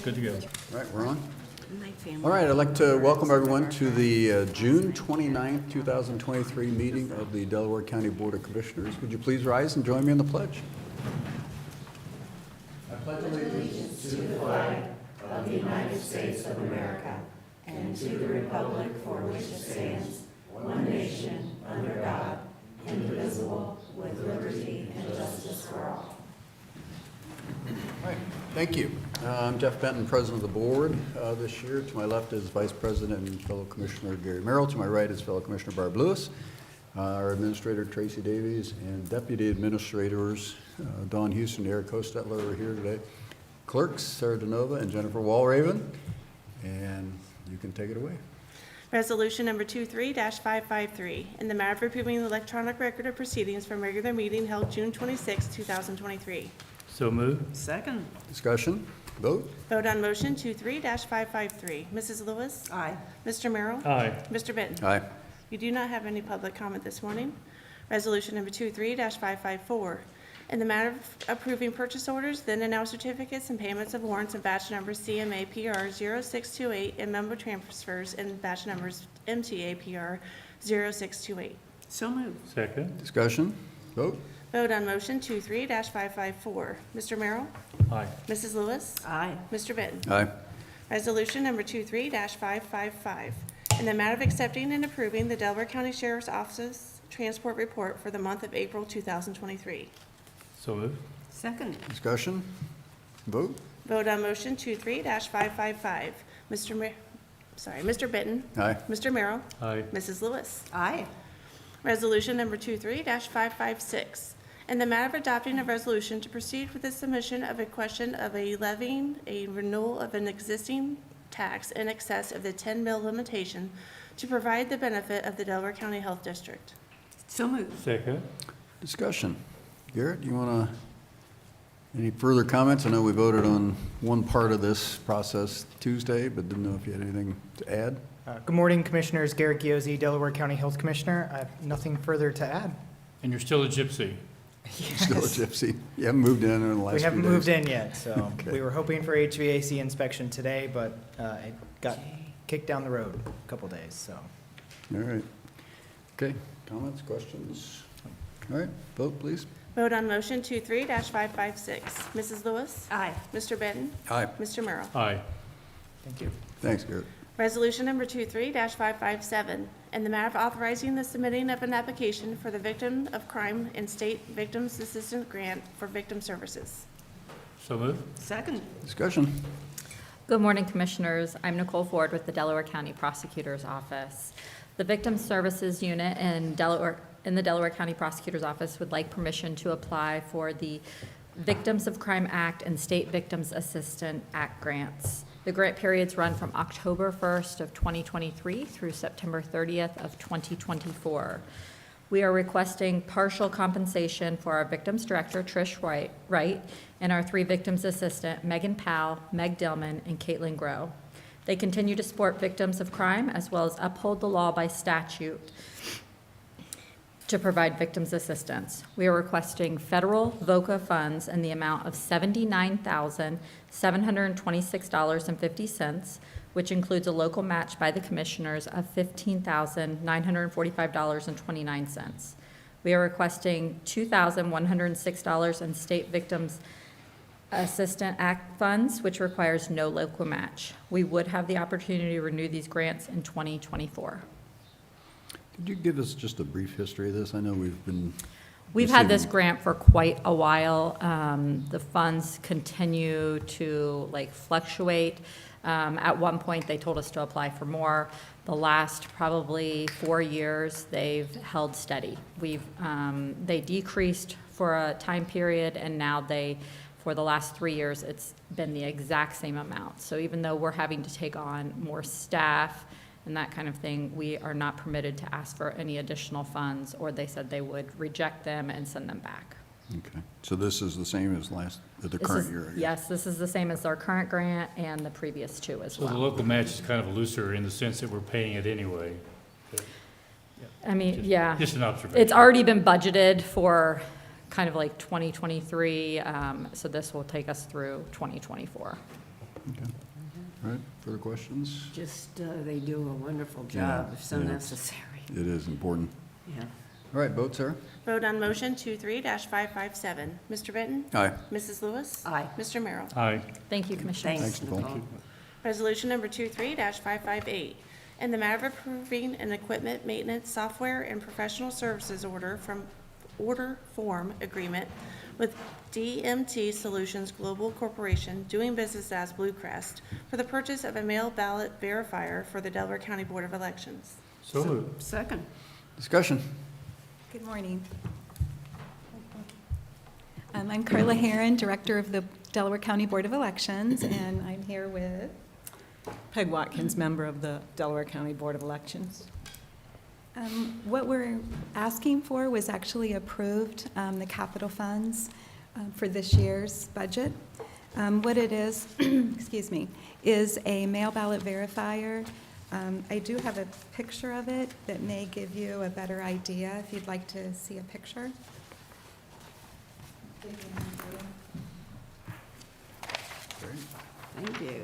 Good to go. All right, we're on. Night, family. All right, I'd like to welcome everyone to the June 29th, 2023 meeting of the Delaware County Board of Commissioners. Would you please rise and join me in the pledge? I pledge allegiance to the flag of the United States of America and to the republic for which it stands, one nation, under God, indivisible, with liberty and justice for all. All right, thank you. I'm Jeff Benton, President of the Board this year. To my left is Vice President and fellow Commissioner Gary Merrill. To my right is fellow Commissioner Barb Lewis. Our Administrator Tracy Davies and Deputy Administrators Dawn Houston and Eric Hostetler are here today. Clerks Sarah DeNova and Jennifer Walraven. And you can take it away. Resolution number 23-553, in the matter of approving the electronic record of proceedings from regular meeting held June 26, 2023. So moved. Second. Discussion, vote. Vote on motion 23-553. Mrs. Lewis? Aye. Mr. Merrill? Aye. Mr. Benton? Aye. We do not have any public comment this morning. Resolution number 23-554, in the matter of approving purchase orders, then and now certificates and payments of warrants and batch numbers CMA PR 0628 and memo transfers and batch numbers MTA PR 0628. So moved. Second. Discussion, vote. Vote on motion 23-554. Mr. Merrill? Aye. Mrs. Lewis? Aye. Mr. Benton? Aye. Resolution number 23-555, in the matter of accepting and approving the Delaware County Sheriff's Office's transport report for the month of April 2023. So moved. Second. Discussion, vote. Vote on motion 23-555. Mr. Benton? Aye. Mr. Merrill? Aye. Mrs. Lewis? Aye. Resolution number 23-556, in the matter of adopting a resolution to proceed with the submission of a question of a levying a renewal of an existing tax in excess of the 10 mil limitation to provide the benefit of the Delaware County Health District. So moved. Second. Discussion. Garrett, do you want to, any further comments? I know we voted on one part of this process Tuesday, but didn't know if you had anything to add. Good morning, Commissioners. Garrett Giozzi, Delaware County Health Commissioner. I have nothing further to add. And you're still a gypsy. Still a gypsy. You haven't moved in the last few days. We haven't moved in yet, so Okay. we were hoping for HVAC inspection today, but it got kicked down the road a couple days, so. All right. Okay, comments, questions? All right, vote, please. Vote on motion 23-556. Mrs. Lewis? Aye. Mr. Benton? Aye. Mr. Merrill? Aye. Thank you. Thanks, Garrett. Resolution number 23-557, in the matter of authorizing the submitting of an application for the Victim of Crime and State Victims Assistance Grant for Victim Services. So moved. Second. Discussion. Good morning, Commissioners. I'm Nicole Ford with the Delaware County Prosecutor's Office. The Victim Services Unit in the Delaware County Prosecutor's Office would like permission to apply for the Victims of Crime Act and State Victims Assistance Act grants. The grant periods run from October 1st of 2023 through September 30th of 2024. We are requesting partial compensation for our Victims Director, Trish Wright, and our 3 Victims Assistant, Megan Powell, Meg Dillman, and Caitlin Groh. They continue to support victims of crime as well as uphold the law by statute to provide victims assistance. We are requesting federal VOCA funds in the amount of $79,726.50, which includes a local match by the Commissioners of $15,945.29. We are requesting $2,106 in State Victims Assistance Act funds, which requires no local match. We would have the opportunity to renew these grants in 2024. Could you give us just a brief history of this? I know We've had this grant for quite a while. The funds continue to fluctuate. At one point, they told us to apply for more. The last probably 4 years, they've held steady. They decreased for a time period, and now for the last 3 years, it's been the exact same amount. So even though we're having to take on more staff and that kind of thing, we are not permitted to ask for any additional funds, or they said they would reject them and send them back. Okay, so this is the same as the current year? I guess. Yes, this is the same as our current grant and the previous 2 as So the well. local match is kind of looser in the sense that we're paying it anyway. I mean, yeah. Just an observation. It's already been budgeted for kind of 2023, so this will take us through 2024. Okay. All right, further questions? Just, they do a wonderful Yeah, job if so yeah. necessary. It is important. Yeah. All right, vote, Sarah? Vote on motion 23-557. Mr. Benton? Aye. Mrs. Lewis? Aye. Mr. Merrill? Aye. Thank you, Commissioners. Thanks, Nicole. Nicole. Resolution number 23-558, in the matter of approving an equipment maintenance, software, and professional services order form agreement with DMT Solutions Global Corporation, doing business as Blue Crest, for the purchase of a mail ballot verifier for the Delaware County Board of Elections. So moved. Second. Discussion? Good morning. I'm Carla Herron, Director of the Delaware County Board of Elections, and I'm here with, Peg Watkins, member of the Delaware County Board of Elections. what we're asking for was actually approved, the capital funds for this year's budget. What it is, excuse me, is a mail ballot verifier. I do have a picture of it that may give you a better idea if you'd like to see a picture. Great. Thank you.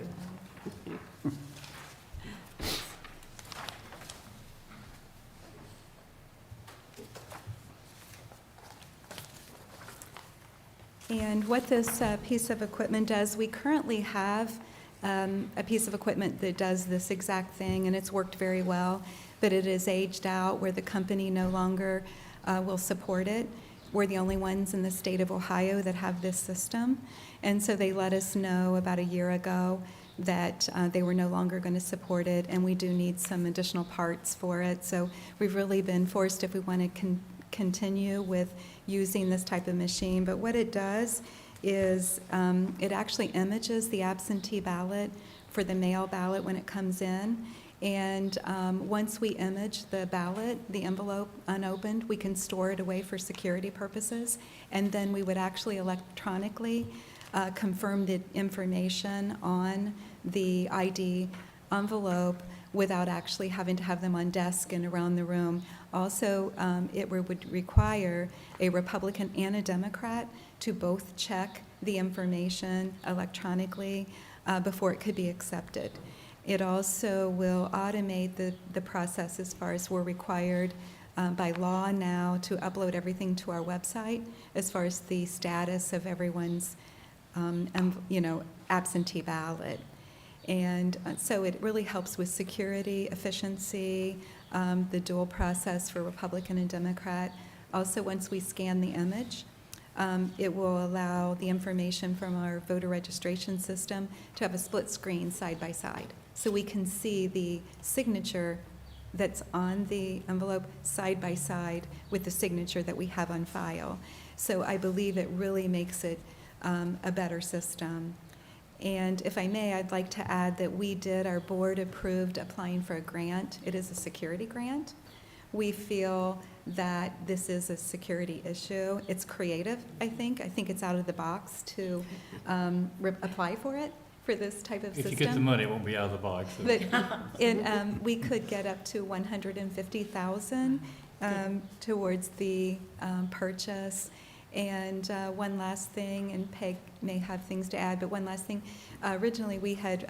And what this piece of equipment does, we currently have a piece of equipment that does this exact thing, and it's worked very well, but it is aged out where the company no longer will support it. We're the only ones in the state of Ohio that have this system, and so they let us know about a year ago that they were no longer going to support it, and we do need some additional parts for it. So we've really been forced, if we want to continue with using this type of machine. But what it does is it actually images the absentee ballot for the mail ballot when it comes in. And once we image the ballot, the envelope unopened, we can store it away for security purposes. And then we would actually electronically confirm the information on the ID envelope without actually having to have them on desk and around the room. Also, it would require a Republican and a Democrat to both check the information electronically before it could be accepted. It also will automate the process as far as we're required by law now to upload everything to our website as far as the status of everyone's absentee ballot. And so it really helps with security, efficiency, the dual process for Republican and Democrat. Also, once we scan the image, it will allow the information from our voter registration system to have a split screen side by side. So we can see the signature that's on the envelope side by side with the signature that we have on file. So I believe it really makes it a better system. And if I may, I'd like to add that our board approved applying for a grant. It is a security grant. We feel that this is a security issue. It's creative, I think. I think it's out of the box to apply for it, for this type of system. If you get the money, it won't be out of the box. But we could get up to $150,000 towards the purchase. And one last thing, and Peg may have things to add, but one last thing. Originally, we had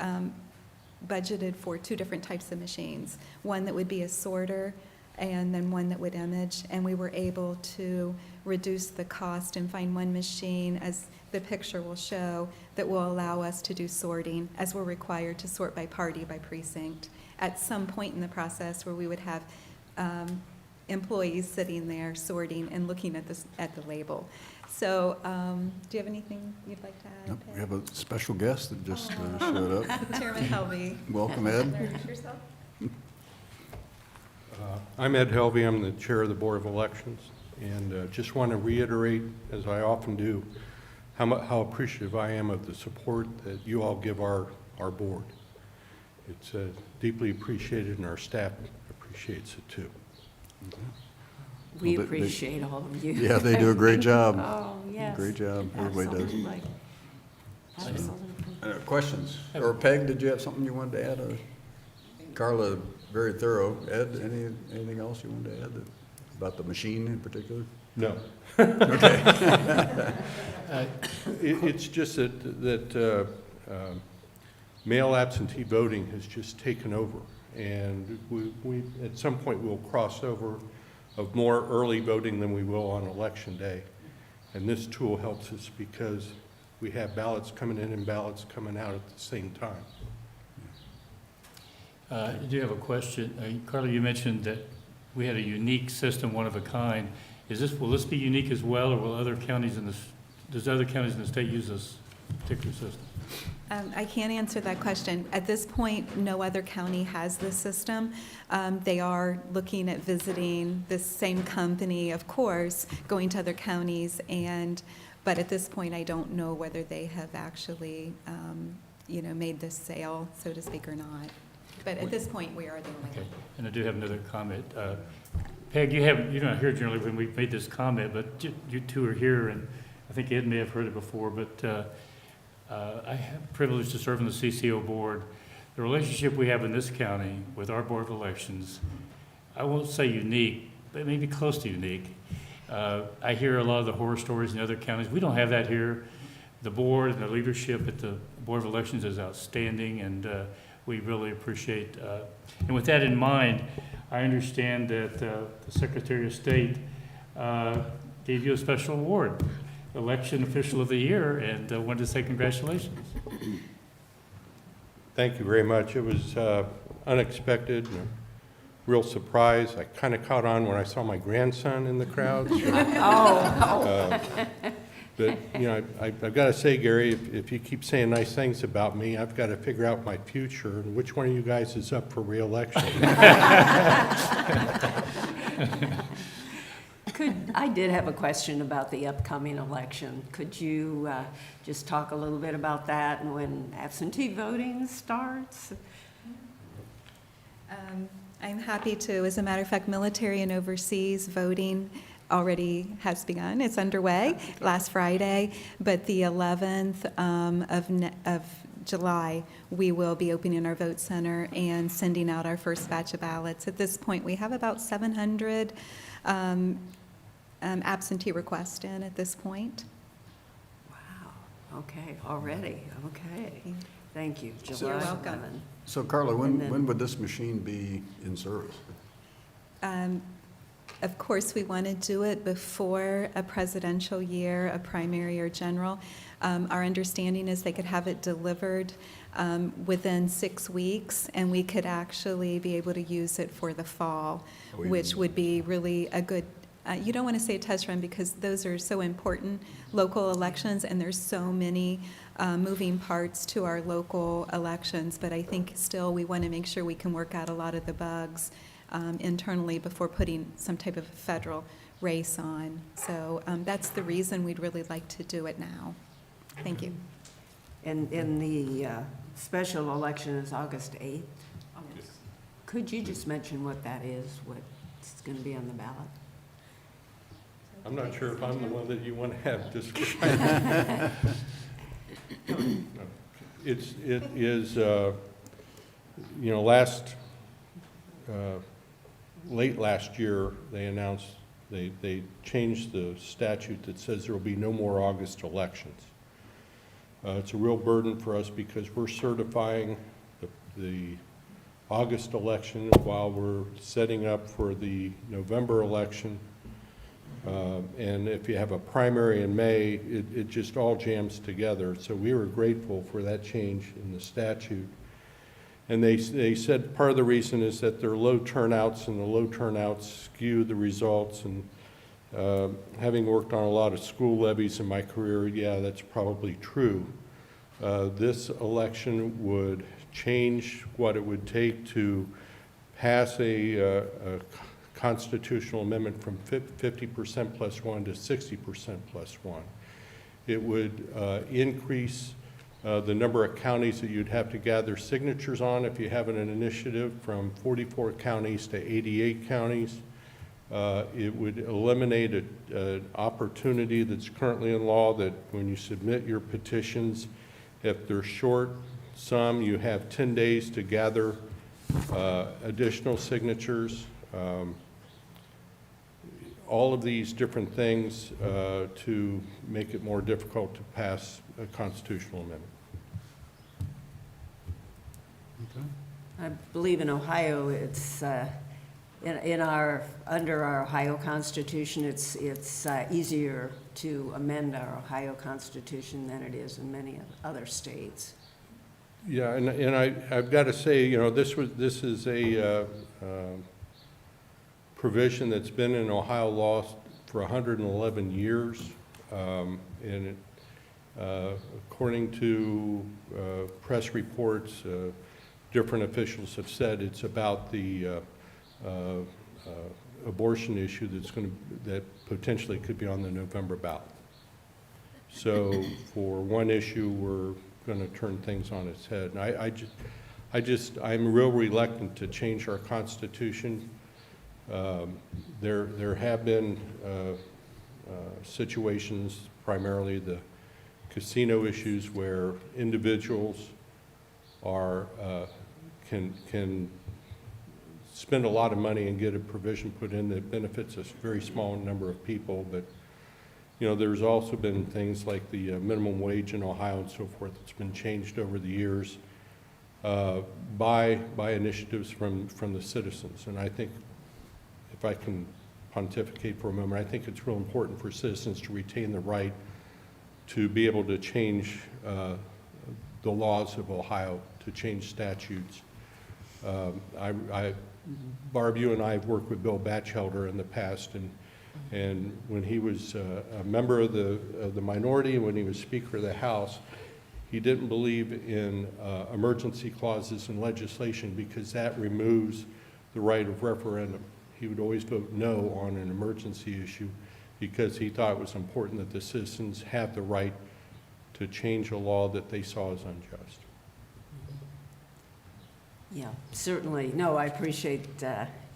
budgeted for 2 different types of machines. One that would be a sorter, and then one that would image. And we were able to reduce the cost and find one machine, as the picture will show, that will allow us to do sorting, as we're required to sort by party, by precinct, at some point in the process where we would have employees sitting there sorting and looking at the label. So, do you have anything you'd like to add? Yep, we have a special guest that just showed up. Chairman Helvey. Welcome, Ed. Introduce yourself. I'm Ed Helvey. I'm the chair of the Board of Elections, and just want to reiterate, as I often do, how appreciative I am of the support that you all give our board. It's deeply appreciated, and our staff appreciates it too. We Well, they- appreciate all of you. Yeah, they do a great job. Oh, yes. Great job. Everybody does. Absolutely. Absolutely. Questions? Or Peg, did you have something you wanted to add? Or Carla, very thorough. Ed, anything else you wanted to add about the machine in particular? No. Okay. It's just that mail absentee voting has just taken over. And we at some point, we'll cross over of more early voting than we will on election day. And this tool helps us because we have ballots coming in and ballots coming out at the same time. I do have a question. Carla, you mentioned that we had a unique system, one of a kind. Will this be unique as well, or will other counties does other counties in the state use this particular system? I can't answer that question. At this point, no other county has this system. They are looking at visiting this same company, of course, going to other counties, but at this point, I don't know whether they have actually, made this sale, so to speak, or not. But at this point, we are the only Okay, one. and I do have another comment. Peg, you're not here generally when we made this comment, but you two are here, and I think Ed may have heard it before, but I have the privilege to serve on the CCO board. The relationship we have in this county with our Board of Elections, I won't say unique, but maybe close to unique. I hear a lot of the horror stories in other counties. We don't have that here. The board and the leadership at the Board of Elections is outstanding, and we really appreciate. And with that in mind, I understand that the Secretary of State gave you a special award, Election Official of the Year, and wanted to say congratulations. Thank you very much. It was unexpected, and a real surprise. I kind of caught on when I saw my grandson in the crowd. So, but, I've got to say, Gary, if you keep saying nice things about me, I've got to figure out my future and which one of you guys is up for re-election. I did have a question about the upcoming election. Could you just talk a little bit about that and when absentee voting starts? I'm happy to. As a matter of fact, military and overseas voting already has begun. It's underway last Friday, but the 11th of July, we will be opening our vote center and sending out our first batch of ballots. At this point, we have about 700 absentee requests in at this point. Wow, okay, already, okay. Thank you. You're July welcome. 11. So Carla, when And then- would this machine be in service? Of course, we want to do it before a presidential year, a primary or general. Our understanding is they could have it delivered within 6 weeks, and we could actually be able to use it for the fall, which would be really a good, you don't want to say a test run because those are so important, local elections, and there's so many moving parts to our local elections, but I think still we want to make sure we can work out a lot of the bugs internally before putting some type of federal race on. So that's the reason we'd really like to do it now. Thank you. And the special election is August 8th. Could you just mention what that is, what's going to be on the ballot? I'm not sure if I'm the one that you want to have described. It is, late last year, they announced, they changed the statute that says there will be no more August elections. It's a real burden for us because we're certifying the August election while we're setting up for the November election. And if you have a primary in May, it just all jams together. So we were grateful for that change in the statute. And they said part of the reason is that there are low turnouts, and the low turnouts skew the results. And having worked on a lot of school levies in my career, yeah, that's probably true. This election would change what it would take to pass a constitutional amendment from 50% plus 1 to 60% plus 1. It would increase the number of counties that you'd have to gather signatures on if you have an initiative from 44 counties to 88 counties. It would eliminate an opportunity that's currently in law that when you submit your petitions, if they're short some, you have 10 days to gather additional signatures. All of these different things to make it more difficult to pass a constitutional amendment. I believe in Ohio, it's, under our Ohio Constitution, it's easier to amend our Ohio Constitution than it is in many other states. Yeah, and I've got to say, you know, this is a provision that's been in Ohio law for 111 years. And it, according to press reports, different officials have said it's about the abortion issue that potentially could be on the November ballot. So for one issue, we're going to turn things on its head. And I'm real reluctant to change our Constitution. There have been situations, primarily the casino issues, where individuals can spend a lot of money and get a provision put in that benefits a very small number of people. But you know, there's also been things like the minimum wage in Ohio and so forth that's been changed over the years by initiatives from the citizens. And I think, if I can pontificate for a moment, I think it's real important for citizens to retain the right to be able to change the laws of Ohio, to change statutes. Barb, you and I have worked with Bill Batchelder in the past, and when he was a member of the minority and when he was Speaker of the House, he didn't believe in emergency clauses in legislation because that removes the right of referendum. He would always vote no on an emergency issue because he thought it was important that the citizens have the right to change a law that they saw as unjust. Yeah, certainly. No, I appreciate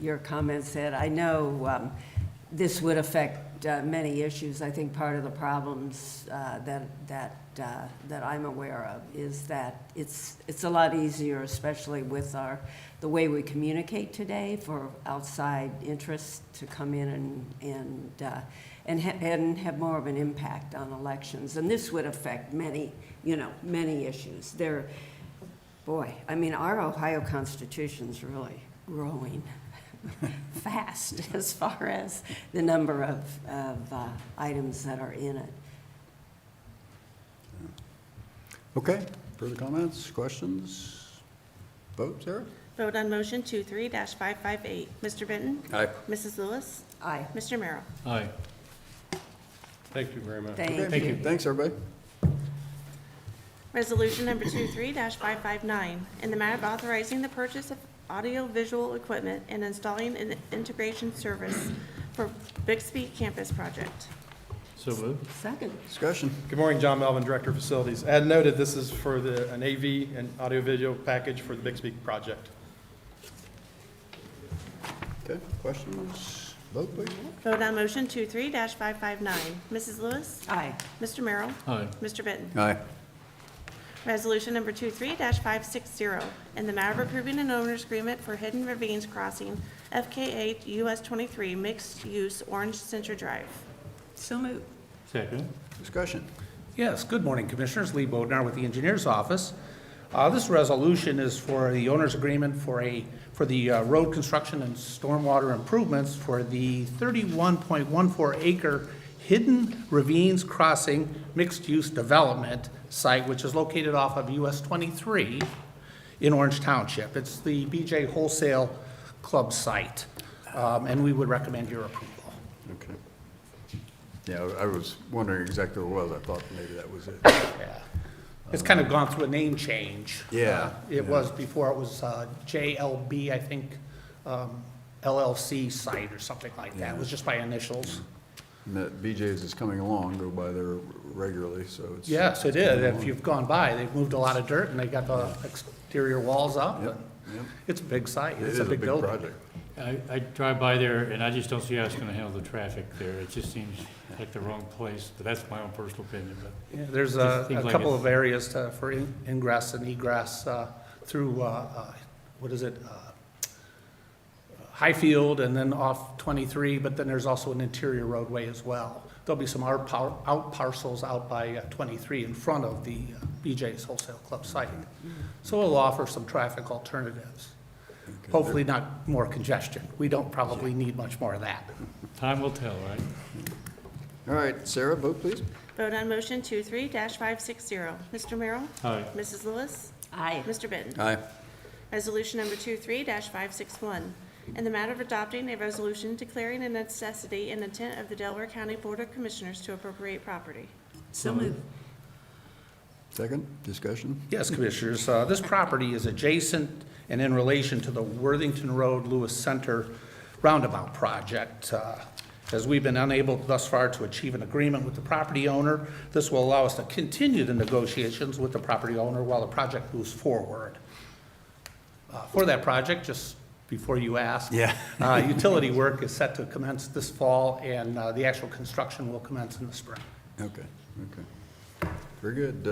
your comments, Ed. I know this would affect many issues. I think part of the problems that I'm aware of is that it's a lot easier, especially with the way we communicate today, for outside interests to come in and have more of an impact on elections. And this would affect many issues. Boy, I mean, our Ohio Constitution's really growing fast as far as the number of items that are in it. Okay, further comments, questions? Vote, Sarah? Vote on motion 23-558. Mr. Benton? Aye. Mrs. Lewis? Aye. Mr. Merrill? Aye. Thank you very much. Thank you. Thanks, everybody. Resolution number 23-559, in the matter of authorizing the purchase of audio-visual equipment and installing an integration service for Bixby Campus Project. So moved. Second. Discussion. Good morning, John Melvin, Director of Facilities. As noted, this is for an AV and audio-video package for the Bixby project. Okay, questions? Vote, please. Vote on motion 23-559. Mrs. Lewis? Aye. Mr. Merrill? Aye. Mr. Benton? Aye. Resolution number 23-560, in the matter of approving an owner's agreement for Hidden Ravines Crossing, FK8 US 23, mixed-use Orange Center Drive. So moved. Second. Discussion. Yes, good morning, Commissioners. Lee Bodnar with the Engineers Office. This resolution is for the owner's agreement for the road construction and stormwater improvements for the 31.14 acre Hidden Ravines Crossing mixed-use development site, which is located off of US 23 in Orange Township. It's the BJ Wholesale Club site, and we would recommend your approval. Okay. Yeah, I was wondering exactly what it was. I thought maybe that was it. Yeah. It's kind of gone through a name change. Yeah, It yeah. was, before it was JLB, I think, LLC site or something like that. It was just by initials. And that BJ's is coming along, go by there regularly, so it's. Yes, it it's is. coming If along. you've gone by, they've moved a lot of dirt and they got the exterior walls up. Yep, yep. It's a big site. It It's is a big building. project. I drive by there, and I just don't see how it's gonna handle the traffic there. It just seems like the wrong place, but that's my own personal opinion, but. Yeah, there's Just a seems like couple it's- of areas for ingress and egress through, what is it? Highfield and then off 23, but then there's also an interior roadway as well. there'll be some out parcels out by 23 in front of the BJ's Wholesale Club site. So it'll offer some traffic alternatives. Okay. Hopefully not more congestion. We don't probably need much more of that. Time will tell, right? All right, Sarah, vote please. Vote on motion 23-560. Mr. Merrill? Aye. Mrs. Lewis? Aye. Mr. Benton? Aye. Resolution number 23-561, in the matter of adopting a resolution declaring a necessity and intent of the Delaware County Board of Commissioners to appropriate property. So moved. Second, discussion? Yes, Commissioners, this property is adjacent and in relation to the Worthington Road Lewis Center roundabout project. As we've been unable thus far to achieve an agreement with the property owner, this will allow us to continue the negotiations with the property owner while the project moves forward. For that project, just before you ask, utility work is set to commence this fall, and the actual construction will commence in the spring. Okay, okay. Very good.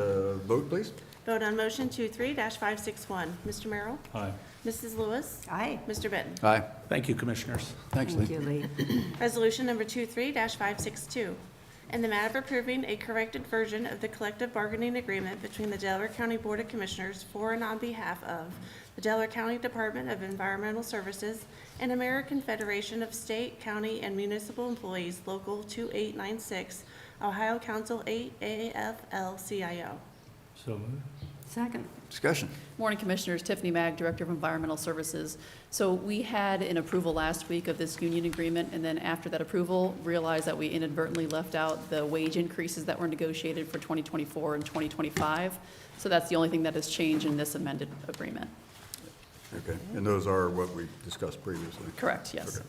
Vote please. Vote on motion 23-561. Mr. Merrill? Aye. Mrs. Lewis? Aye. Mr. Benton? Aye. Thank you, Commissioners. Thanks, Lee. Thank you, Lee. Resolution number 23-562, in the matter of approving a corrected version of the collective bargaining agreement between the Delaware County Board of Commissioners for and on behalf of the Delaware County Department of Environmental Services and American Federation of State, County, and Municipal Employees, Local 2896, Ohio Council 8 AFL-CIO. So moved. Second. Discussion. Morning, Commissioners. Tiffany Mag, Director of Environmental Services. So we had an approval last week of this union agreement, and then after that approval, realized that we inadvertently left out the wage increases that were negotiated for 2024 and 2025. So that's the only thing that has changed in this amended agreement. Okay, and those are what we discussed previously? Correct, yes. Okay.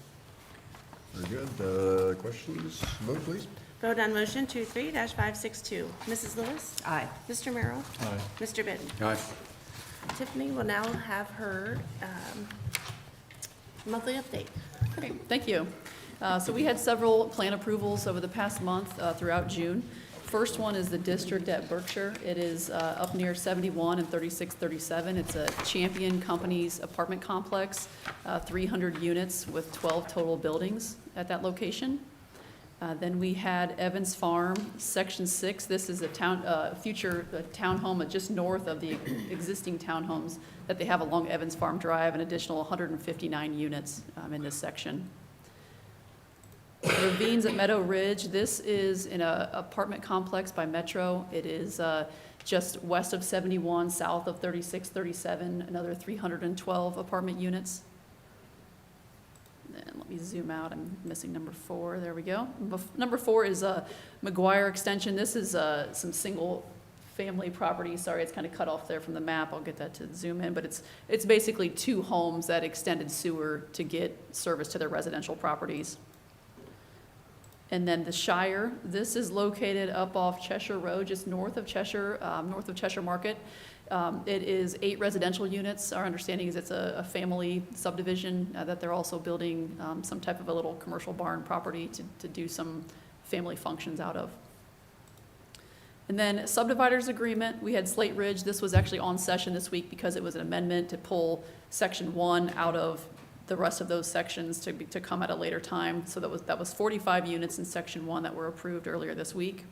Very good. Questions? Vote please. Vote on motion 23-562. Mrs. Lewis? Aye. Mr. Merrill? Aye. Mr. Benton? Aye. Tiffany will now have her monthly update. Great, thank you. So we had several plan approvals over the past month throughout June. First one is the district at Berkshire. It is up near 71 and 3637. It's a Champion Companies apartment complex, 300 units with 12 total buildings at that location. Then we had Evans Farm, Section 6. This is a future townhome just north of the existing townhomes that they have along Evans Farm Drive, an additional 159 units in this section. Ravines at Meadow Ridge. This is in an apartment complex by Metro. It is just west of 71, south of 3637, another 312 apartment units. And let me zoom out. I'm missing number 4. There we go. Number 4 is McGuire Extension. This is some single-family property. Sorry, it's kind of cut off there from the map. I'll get that to zoom in. But it's basically 2 homes that extended sewer to get service to their residential properties. And then the Shire. This is located up off Cheshire Road, just north of Cheshire Market. It is 8 residential units. Our understanding is it's a family subdivision that they're also building some type of a little commercial barn property to do some family functions out of. And then subdividers agreement, we had Slate Ridge. This was actually on session this week because it was an amendment to pull Section 1 out of the rest of those sections to come at a later time. So that was 45 units in Section 1 that were approved earlier this week.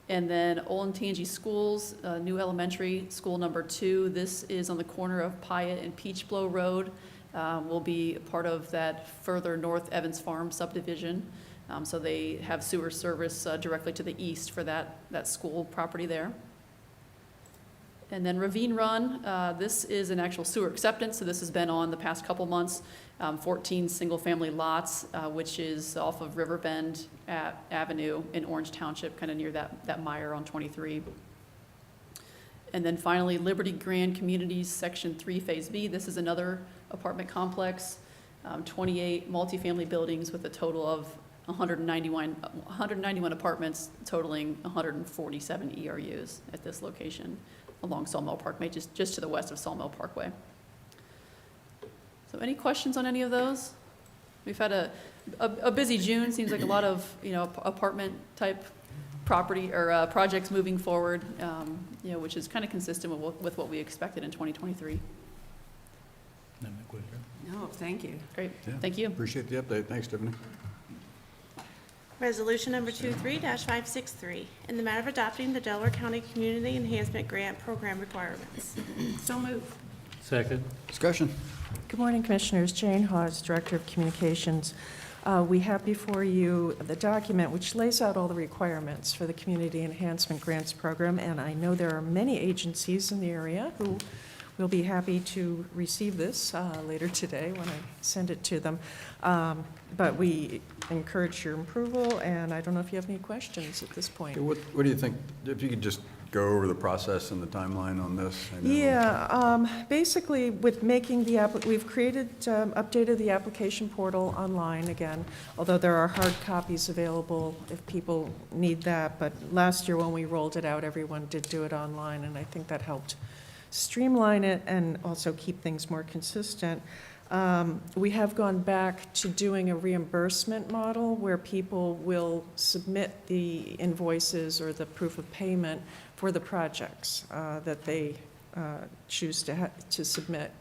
And then Olentangy Schools, new elementary, school number 2. This is on the corner of Pyatt and Peachblow Road. Will be part of that further north Evans Farm subdivision. So they have sewer service directly to the east for that school property there. And then Ravine Run, this is an actual sewer acceptance. So this has been on the past couple months. 14 single-family lots, which is off of Riverbend Avenue in Orange Township, kind of near that mire on 23. And then finally, Liberty Grand Communities, Section 3, Phase B. This is another apartment complex, 28 multifamily buildings with a total of 191 apartments, totaling 147 ERUs at this location along Sawmill Parkway, just to the west of Sawmill Parkway. So any questions on any of those? We've had a busy June. Seems like a lot of, apartment type property or projects moving forward, which is kind of consistent with what we expected in 2023. No, thank you. Great, Yeah. thank you. Appreciate the update. Thanks, Tiffany. Resolution number 23-563, in the matter of adopting the Delaware County Community Enhancement Grant Program requirements. So moved. Second. Discussion. Good morning, Commissioners. Jane Hawes, Director of Communications. We have before you the document which lays out all the requirements for the Community Enhancement Grants Program, and I know there are many agencies in the area who will be happy to receive this later today when I send it to them. But we encourage your approval, and I don't know if you have any questions at this point. What do you think, if you could just go over the process and the timeline on this? I know- Yeah, basically with making the, we've created, updated the application portal online again, although there are hard copies available if people need that. But last year when we rolled it out, everyone did do it online, and I think that helped streamline it and also keep things more consistent. We have gone back to doing a reimbursement model where people will submit the invoices or the proof of payment for the projects that they choose to submit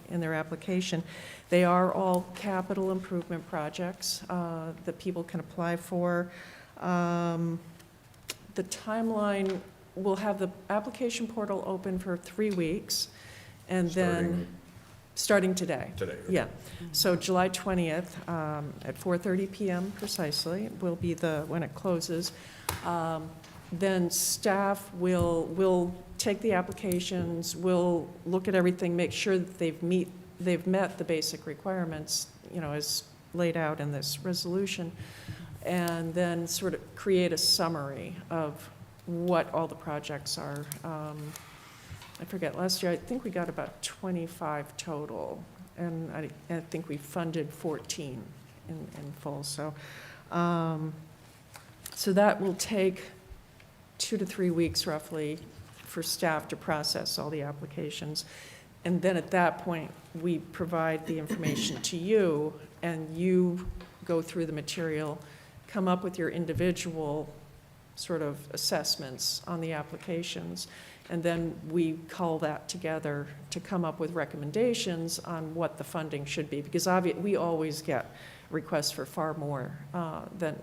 in their application. They are all capital improvement projects that people can apply for. The timeline, we'll have the application portal open for 3 weeks, and then starting today. Today. Okay. Yeah. So July 20th at 4:30 PM precisely will be when it closes. Then staff will take the applications, will look at everything, make sure that they've met the basic requirements, as laid out in this resolution, and then sort of create a summary of what all the projects are. I forget, last year, I think we got about 25 total, and I think we funded 14 in full. So that will take 2 to 3 weeks roughly for staff to process all the applications. And then at that point, we provide the information to you, and you go through the material, come up with your individual sort of assessments on the applications, and then we call that together to come up with recommendations on what the funding should be, because we always get requests for far more than,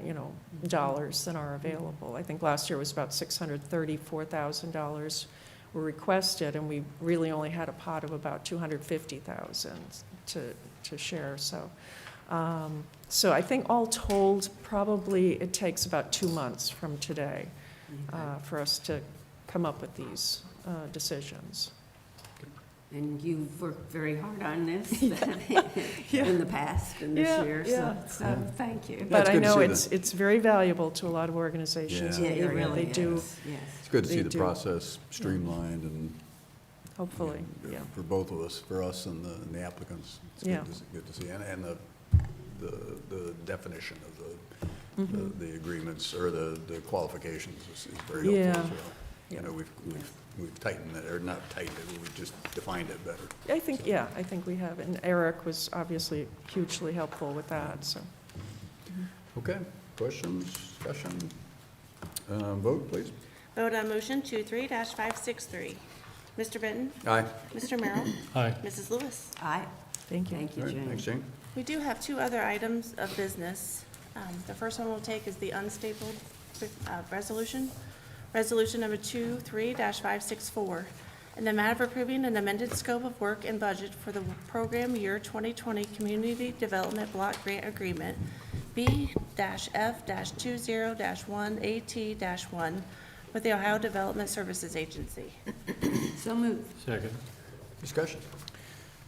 dollars than are available. I think last year was about $634,000 were requested, and we really only had a pot of about $250,000 to share. So I think all told, probably it takes about 2 months from today for us to come up with these decisions. And you've worked very hard on this in the past and this year, so thank you. But I good to know see it's very valuable to a lot of organizations in Yeah, the it area. really They do, is, yes. It's good to see They the do. process streamlined and hopefully, yeah. for both of us, for us and the applicants. It's Yeah. good to see, and the definition of the agreements or the qualifications is very helpful Yeah. as well. Yeah. We've tightened it, or not tightened it, we've just defined it better. I think we have. And Eric was obviously hugely helpful with that, so. Okay, questions, discussion? Vote, please. Vote on motion 23-563. Mr. Benton? Aye. Mr. Merrill? Aye. Mrs. Lewis? Aye, Thank you. thank All you, right, Jane. thanks, Jane. We do have 2 other items of business. The first one we'll take is the unstapled resolution. Resolution number 23-564. In the matter of approving an amended scope of work and budget for the program year 2020 Community Development Block Grant Agreement, B-F-20-1AT-1 with the Ohio Development Services Agency. So moved. Second. Discussion.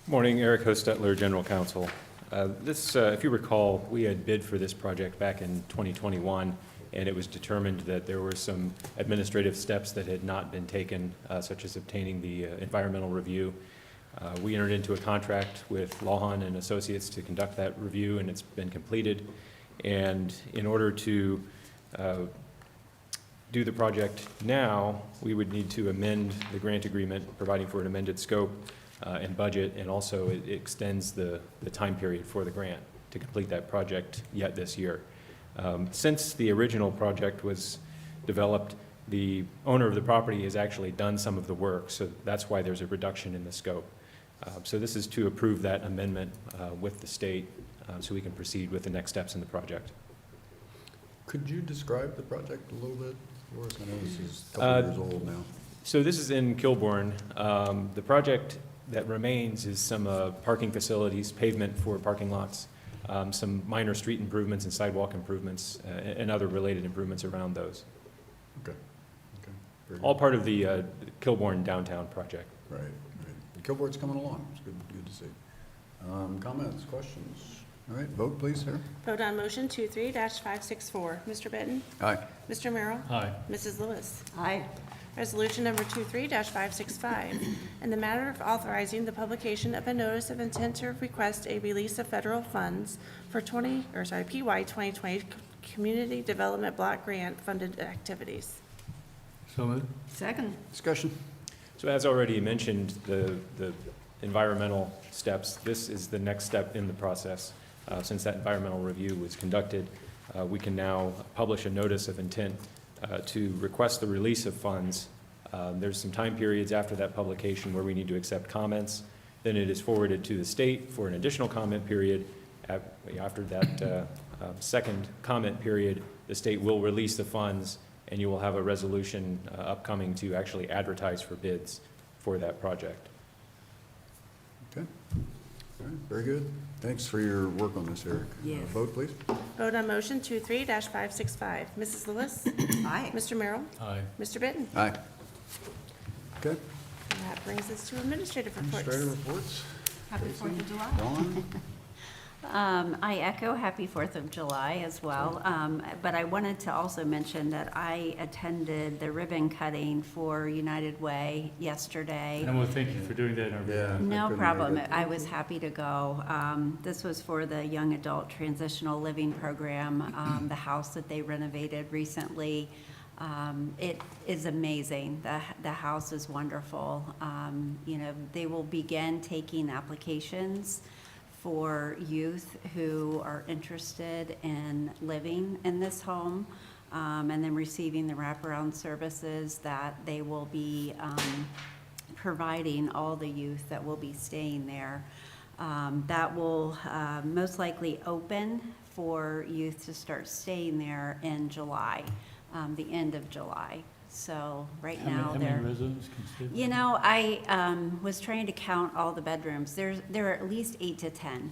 Morning, Eric Hostetler, General Counsel. If you recall, we had bid for this project back in 2021, and it was determined that there were some administrative steps that had not been taken, such as obtaining the environmental review. We entered into a contract with Lawhon and Associates to conduct that review, and it's been completed. And in order to do the project now, we would need to amend the grant agreement, providing for an amended scope and budget, and also it extends the time period for the grant to complete that project yet this year. Since the original project was developed, the owner of the property has actually done some of the work, so that's why there's a reduction in the scope. So this is to approve that amendment with the state so we can proceed with the next steps in the project. Could you describe the project a little bit for us? I know this is a couple years old now. So this is in Kilbourne. The project that remains is some parking facilities, pavement for parking lots, some minor street improvements and sidewalk improvements, and other related improvements around those. Okay. Very All good. part of the Kilbourne downtown project. Right. Kilbourne's coming along. It's good to see. Comments, questions? All right, vote please, Sarah. Vote on motion 23-564. Mr. Benton? Aye. Mr. Merrill? Aye. Mrs. Lewis? Aye. Resolution number 23-565, in the matter of authorizing the publication of a notice of intent to request a release of federal funds for PY 2020 Community Development Block Grant funded activities. So moved. Second. Discussion? So as already mentioned, the environmental steps, this is the next step in the process. Since that environmental review was conducted, we can now publish a notice of intent to request the release of funds. There's some time periods after that publication where we need to accept comments. Then it is forwarded to the state for an additional comment period. After that second comment period, the state will release the funds, and you will have a resolution upcoming to actually advertise for bids for that project. Okay. All right, very good. Thanks for your work on this, Eric. Yes. Vote please. Vote on motion 23-565. Mrs. Lewis? Aye. Mr. Merrill? Aye. Mr. Benton? Aye. Okay. And that brings us to administrative reports. Administrative reports. Happy 4th of July. Dawn? I echo Happy 4th of July as well, but I wanted to also mention that I attended the ribbon cutting for United Way yesterday. And I want to thank you for doing that in our Yeah. I No couldn't problem. make it. I was happy to go. This was for the Young Adult Transitional Living Program, the house that they renovated recently. It is amazing. The house is wonderful. They will begin taking applications for youth who are interested in living in this home, and then receiving the wraparound services that they will be providing all the youth that will be staying there. That will most likely open for youth to start staying there in July, the end of July. So right now How they're... many residents can stay? I was trying to count all the bedrooms. There are at least 8 to 10.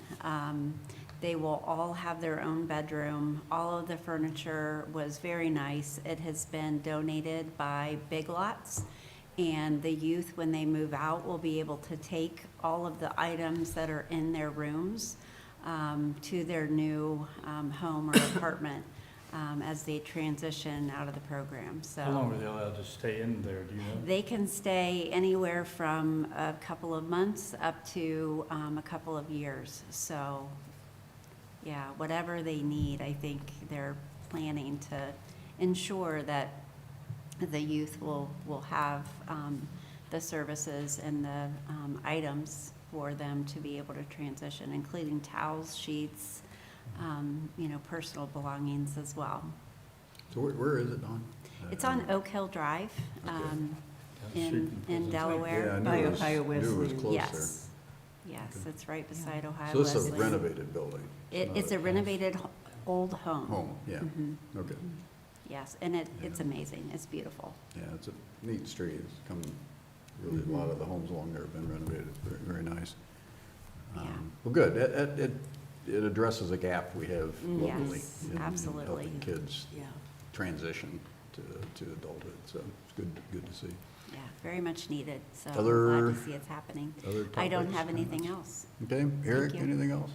They will all have their own bedroom. All of the furniture was very nice. It has been donated by Big Lots, and the youth, when they move out, will be able to take all of the items that are in their rooms to their new home or apartment. As they transition out of the program. So How long are they allowed to stay in there, do you know? they can stay anywhere from a couple of months up to a couple of years. So, yeah, whatever they need, I think they're planning to ensure that the youth will have the services and the items for them to be able to transition, including towels, sheets, personal belongings as well. So where is it, Dawn? It's on Oak Hill Drive, in Delaware. Yeah, I By knew it was, Ohio knew it was Wesleyan. close Yes, yes, it's right beside Ohio there. So this is a Wesleyan. renovated building? It's a renovated old home. Home, yeah. Mhm. Okay. Yes, and it's amazing, it's beautiful. Yeah, it's a neat street. It's come, really, a lot of the homes along there have been renovated. Very, very nice. Yeah. Well, good. It addresses a gap we have locally. Yes, in absolutely. helping kids Yeah. transition to adulthood, so it's good to see. Yeah, very much needed, so I'm Other- glad to see it's happening. Other I don't topics, have anything comments? else. Okay, Eric, you. anything else?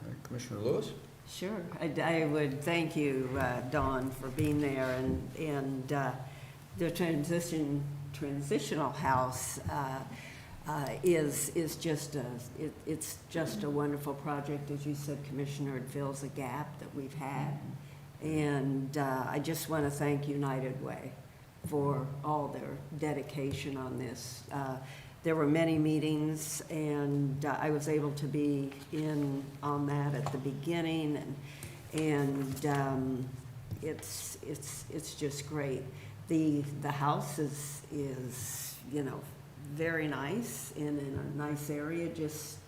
All right, Commissioner Lewis? Sure. I would thank you, Dawn, for being there, and the transitional house is just it's just a wonderful project. As you said, Commissioner, it fills a gap that we've had. And I just want to thank United Way for all their dedication on this. There were many meetings, and I was able to be in on that at the beginning, and it's just great. The house is very nice and in a nice area, just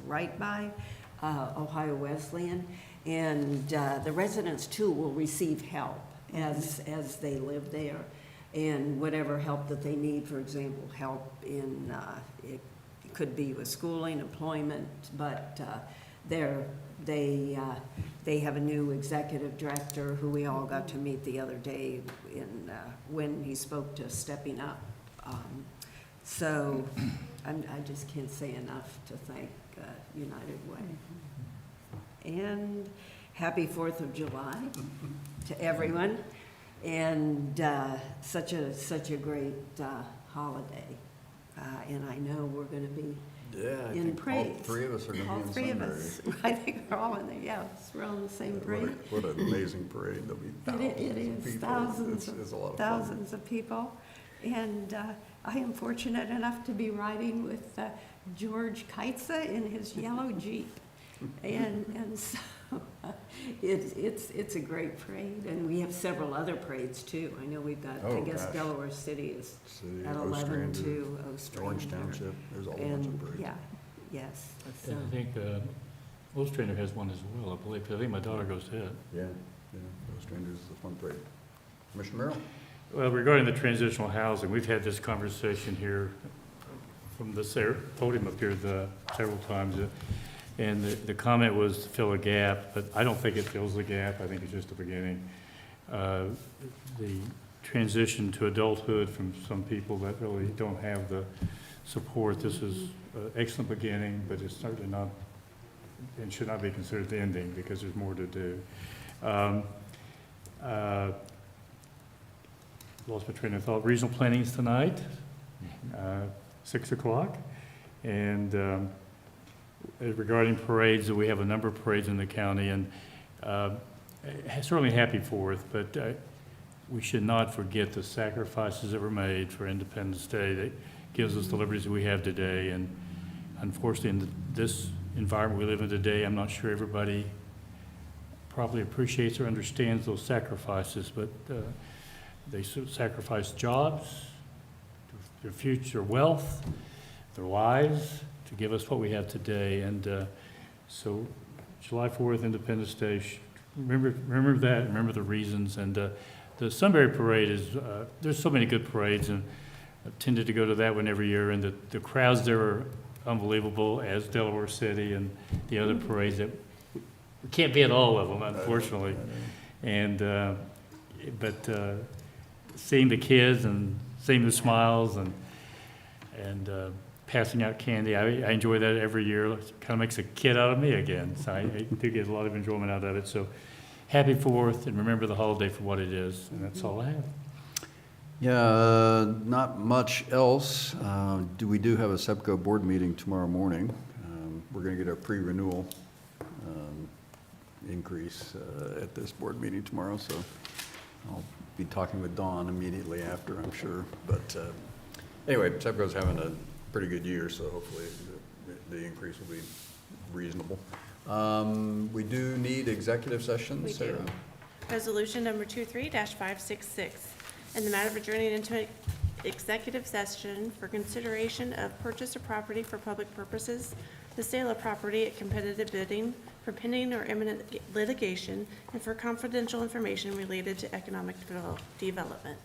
right by Ohio Wesleyan. And the residents, too, will receive help as they live there. And whatever help that they need, for example, help in, it could be with schooling, employment, but they have a new executive director who we all got to meet the other day when he spoke to Stepping Up. So I just can't say enough to thank United Way. And happy 4th of July to everyone. And such a great holiday. And I know we're going to be Yeah, I in think praise. all three of us are going to All be in three of Sunbury. us, I think we're all in there, yes, we're all in the same parade. What an amazing parade. There'll be It thousands of is, people. It's a lot of fun. thousands of people. And I am fortunate enough to be riding with George Keitza in his yellow Jeep. And so it's a great parade, and we have several other parades too. I know we've got, I Oh, guess gosh. Delaware City is City, at 11 Ostrander, to Ostrander. Orange Township, there's a whole bunch of parades. Yeah, yes. So, And I think Ostrander has one as well, I believe. I think my daughter goes to it. Yeah, Ostrander's is a fun parade. Commissioner Merrill? Well, regarding the transitional housing, we've had this conversation here from the podium up here several times. And the comment was to fill a gap, but I don't think it fills the gap. I think it's just the beginning. The transition to adulthood from some people that really don't have the support, this is an excellent beginning, but it's certainly not, and should not be considered the ending because there's more to do. Lost my train of thought. Regional planning is tonight, 6 o'clock. And regarding parades, we have a number of parades in the county, and certainly happy Fourth, but we should not forget the sacrifices that were made for Independence Day that gives us the liberties that we have today. And unfortunately, in this environment we live in today, I'm not sure everybody probably appreciates or understands those sacrifices, but they sacrificed jobs, their future wealth, their lives, to give us what we have today. And so July 4th, Independence Day, remember that, remember the reasons. And the Sunbury Parade is, there's so many good parades, and I've tended to go to that one every year, and the crowds there are unbelievable, as Delaware City and the other parades that we can't be at all of them, unfortunately. And but seeing the kids and seeing the smiles and passing out candy, I enjoy that every year. It kind of makes a kid out of me again. So I do get a lot of enjoyment out of it. So happy Fourth, and remember the holiday for what it is. And that's all I have. Yeah, not much else. We do have a SEPCO board meeting tomorrow morning. We're going to get a pre-renewal increase at this board meeting tomorrow, so I'll be talking with Dawn immediately after, I'm sure. But anyway, SEPCO's having a pretty good year, so hopefully the increase will be reasonable. We do need executive sessions. We do. Sarah? Resolution number 23-566, in the matter of adjourning into executive session for consideration of purchase of property for public purposes, the sale of property at competitive bidding, for pending or imminent litigation, and for confidential information related to economic development.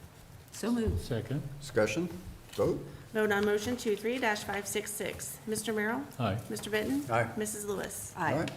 So moved. Second. Discussion? Vote? Vote on motion 23-566. Mr. Merrill? Aye. Mr. Benton? Aye. Mrs. Lewis? All right.